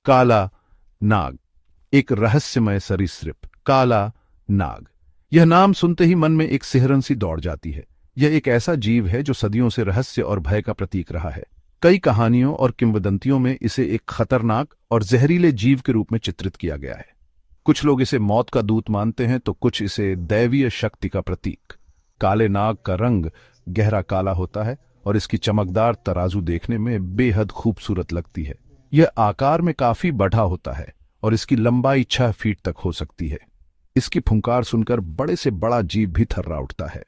काला नाग, एक रहस्यमय सरीसृप। काला नाग, यह नाम सुनते ही मन में एक सिहरन सी दौड़ जाती है। यह एक ऐसा जीव है जो सदियों से रहस्य और भय का प्रतीक रहा है। कई कहानियों और किंवदंतियों में इसे एक खतरनाक और जहरीले जीव के रूप में चित्रित किया गया है। कुछ लोग इसे मौत का दूत मानते हैं तो कुछ इसे दैवीय शक्ति का प्रतीक। काले नाग का रंग गहरा काला होता है और इसकी चमकदार तराजू देखने में बेहद खूबसूरत लगती है। यह आकार में काफी बड़ा होता है और इसकी लंबाई 6 फीट तक हो सकती है। इसकी फुंकार सुनकर बड़े से बड़ा जीव भी थर्रा उठता है।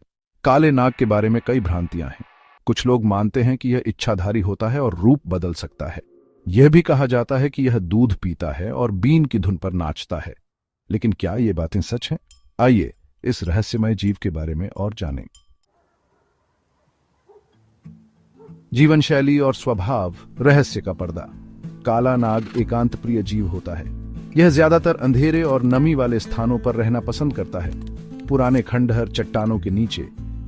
काले नाग के बारे में कई भ्रांतियां हैं। कुछ लोग मानते हैं कि यह इच्छाधारी होता है और रूप बदल सकता है। यह भी कहा जाता है कि यह दूध पीता है और बीन की धुन पर नाचता है। लेकिन क्या ये बातें सच हैं? आइए इस रहस्यमय जीव के बारे में और जानें। जीवन शैली और स्वभाव, रहस्य का पर्दा। काला नाग एकांत प्रिय जीव होता है। यह ज्यादातर अंधेरे और नमी वाले स्थानों पर रहना पसंद करता है। पुराने खंडहर, चट्टानों के नीचे,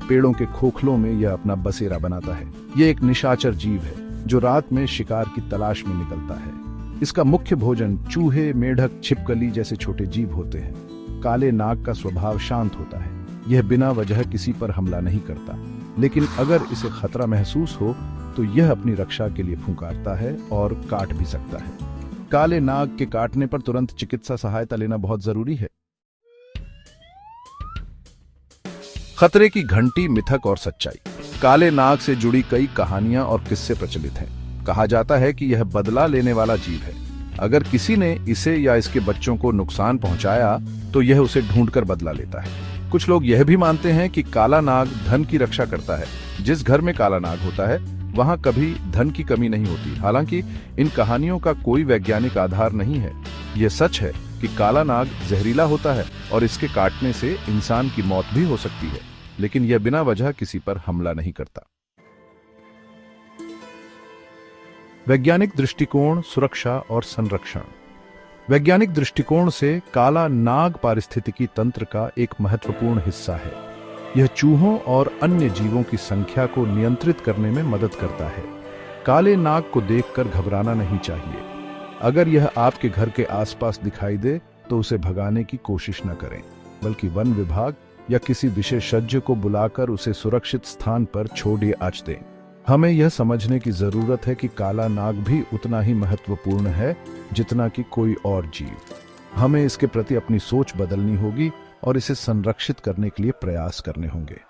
पेड़ों के खोखलों में यह अपना बसेरा बनाता है। यह एक निशाचर जीव है जो रात में शिकार की तलाश में निकलता है। इसका मुख्य भोजन चूहे, मेढक, छिपकली जैसे छोटे जीव होते हैं। काले नाग का स्वभाव शांत होता है। यह बिना वजह किसी पर हमला नहीं करता, लेकिन अगर इसे खतरा महसूस हो तो यह अपनी रक्षा के लिए फुंकारता है और काट भी सकता है। काले नाग के काटने पर तुरंत चिकित्सा सहायता लेना बहुत जरूरी है। खतरे की घंटी, मिथक और सच्चाई। काले नाग से जुड़ी कई कहानियां और किस्से प्रचलित हैं। कहा जाता है कि यह बदला लेने वाला जीव है। अगर किसी ने इसे या इसके बच्चों को नुकसान पहुंचाया तो यह उसे ढूंढकर बदला लेता है। कुछ लोग यह भी मानते हैं कि काला नाग धन की रक्षा करता है। जिस घर में काला नाग होता है वहां कभी धन की कमी नहीं होती। हालांकि इन कहानियों का कोई वैज्ञानिक आधार नहीं है। यह सच है कि काला नाग जहरीला होता है और इसके काटने से इंसान की मौत भी हो सकती है, लेकिन यह बिना वजह किसी पर हमला नहीं करता। वैज्ञानिक दृष्टिकोण, सुरक्षा और संरक्षण। वैज्ञानिक दृष्टिकोण से काला नाग पारिस्थितिकी तंत्र का एक महत्वपूर्ण हिस्सा है। यह चूहों और अन्य जीवों की संख्या को नियंत्रित करने में मदद करता है। काले नाग को देखकर घबराना नहीं चाहिए। अगर यह आपके घर के आसपास दिखाई दे तो उसे भगाने की कोशिश न करें, बल्कि वन विभाग या किसी विशेषज्ञ को बुलाकर उसे सुरक्षित स्थान पर छोड़िए आच दें। हमें यह समझने की जरूरत है कि काला नाग भी उतना ही महत्वपूर्ण है जितना कि कोई और जीव। हमें इसके प्रति अपनी सोच बदलनी होगी और इसे संरक्षित करने के लिए प्रयास करने होंगे।